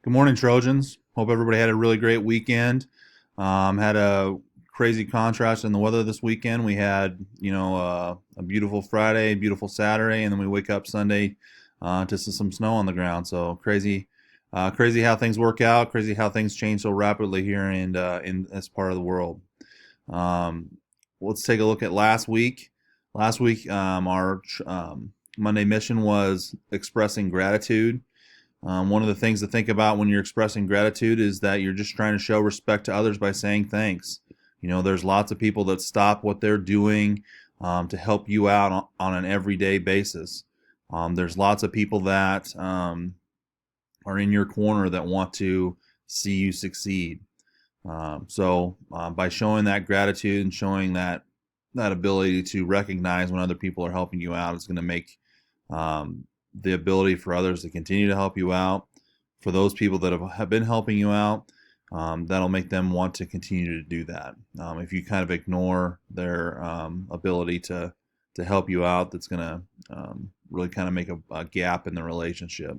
Good morning, Trojans. Hope everybody had a really great weekend. Had a crazy contrast in the weather this weekend. We had, a beautiful Friday, beautiful Saturday, and then we wake up Sunday to some snow on the ground. So crazy, crazy how things work out. Crazy how things change so rapidly here in this part of the world. Um, let's take a look at last week. Last week, our Monday mission was expressing gratitude. One of the things to think about when you're expressing gratitude is that you're just trying to show respect to others by saying thanks. There's lots of people that stop what they're doing to help you out on an everyday basis. There's lots of people that are in your corner that want to see you succeed. By showing that gratitude and showing that ability to recognize when other people are helping you out, it's going to make the ability for others to continue to help you out. For those people that have been helping you out, that'll make them want to continue to do that. If you kind of ignore their ability to help you out, that's going to really kind of make a gap in the relationship.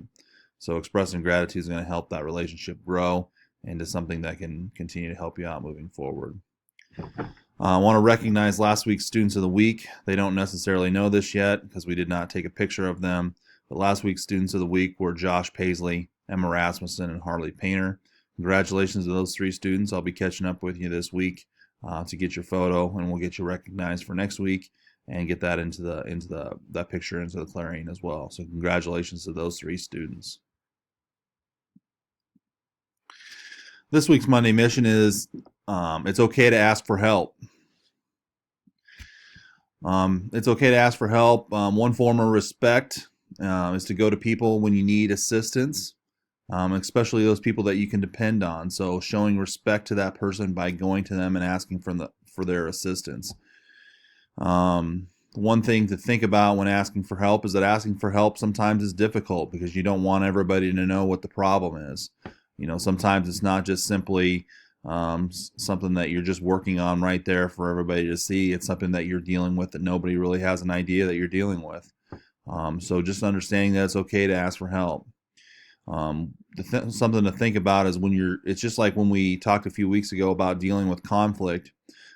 So expressing gratitude is going to help that relationship grow into something that can continue to help you out moving forward. I want to recognize last week's Students of the Week. They don't necessarily know this yet because we did not take a picture of them. But last week's Students of the Week were Josh Paisley, Emma Rasmussen, and Harley Painter. Congratulations to those three students. I'll be catching up with you this week to get your photo, and we'll get you recognized for next week and get that into that picture into the Clarion as well. So congratulations to those three students. This week's Monday mission is it's okay to ask for help. It's okay to ask for help. One form of respect is to go to people when you need assistance, especially those people that you can depend on. So showing respect to that person by going to them and asking for their assistance. One thing to think about when asking for help is that asking for help sometimes is difficult because you don't want everybody to know what the problem is. Sometimes it's not just simply something that you're just working on right there for everybody to see. It's something that you're dealing with that nobody really has an idea that you're dealing with. So just understanding that it's okay to ask for help. Something to think about is it's just like when we talked a few weeks ago about dealing with conflict.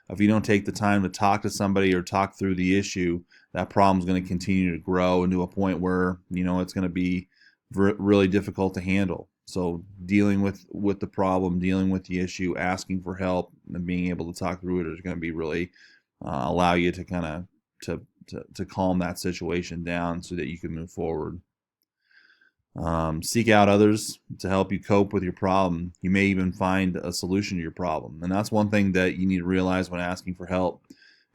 If you don't take the time to talk to somebody or talk through the issue, that problem is going to continue to grow into a point where, it's going to be really difficult to handle. So dealing with the problem, dealing with the issue, asking for help, and being able to talk through it is going to be really allow you to kind of to calm that situation down so that you can move forward. Seek out others to help you cope with your problem. You may even find a solution to your problem, and that's one thing that you need to realize when asking for help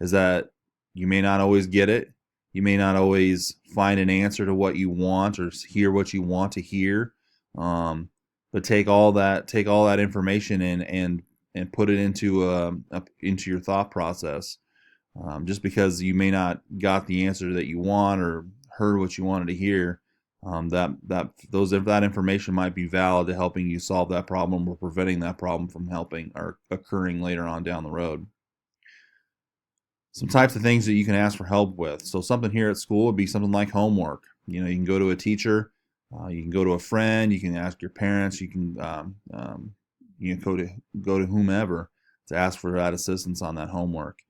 is that you may not always get it. You may not always find an answer to what you want or hear what you want to hear. But take all that information and put it into your thought process. Just because you may not got the answer that you want or heard what you wanted to hear, that information might be valid to helping you solve that problem or preventing that problem from helping or occurring later on down the road. Some types of things that you can ask for help with. So something here at school would be something like homework. You can go to a teacher. You can go to a friend. You can ask your parents. You can go to whomever to ask for that assistance on that homework.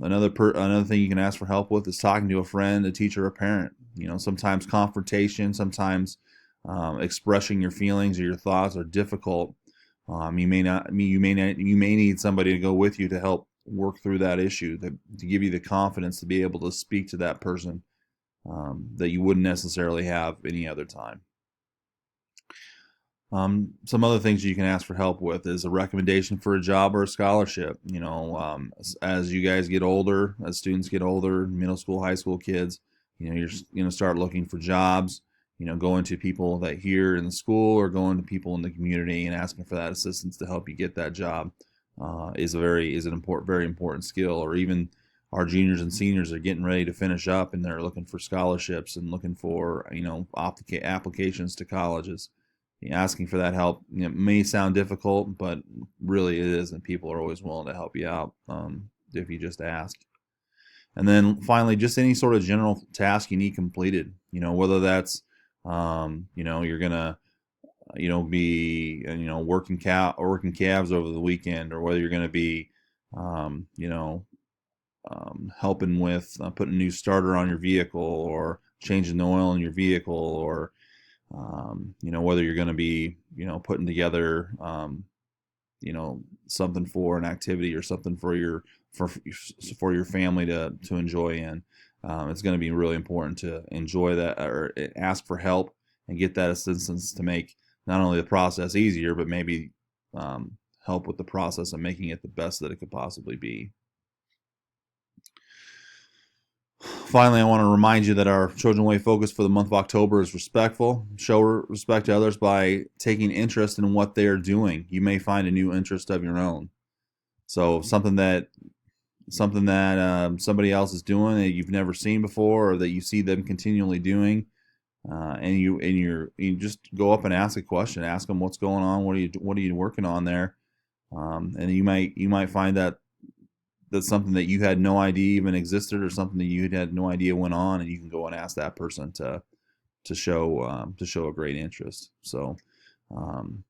Another thing you can ask for help with is talking to a friend, a teacher, a parent. Sometimes confrontation, sometimes expressing your feelings or your thoughts are difficult. You may need somebody to go with you to help work through that issue, to give you the confidence to be able to speak to that person that you wouldn't necessarily have any other time. Some other things you can ask for help with is a recommendation for a job or a scholarship. As you guys get older, as students get older, middle school, high school kids, you're going to start looking for jobs. Going to people that here in the school or going to people in the community and asking for that assistance to help you get that job is an very important skill. Or even our juniors and seniors are getting ready to finish up and they're looking for scholarships and looking for applications to colleges. Asking for that help may sound difficult, but really it isn't. People are always willing to help you out if you just ask. And then finally, just any sort of general task you need completed. Whether that's you're gonna be working calves over the weekend, or whether you're going to be um, you know helping with putting a new starter on your vehicle, or changing the oil in your vehicle, or whether you're going to be putting together something for an activity, or something for your family to enjoy in. It's going to be really important to enjoy that, or ask for help and get that assistance to make not only the process easier, but maybe help with the process of making it the best that it could possibly be. Finally, I want to remind you that our Trojan Way focus for the month of October is respectful. Show respect to others by taking interest in what they are doing. You may find a new interest of your own. So something that somebody else is doing that you've never seen before, or that you see them continually doing, you just go up and ask a question. Ask them what's going on. What are you working on there? And you might find that that's something that you had no idea even existed, or something that you had no idea went on, and you can go and ask that person to show a great interest. Um,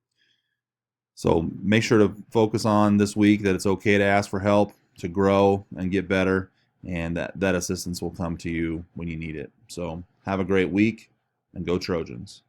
so make sure to focus on this week that it's okay to ask for help, to grow and get better, and that assistance will come to you when you need it. So have a great week, and go Trojans.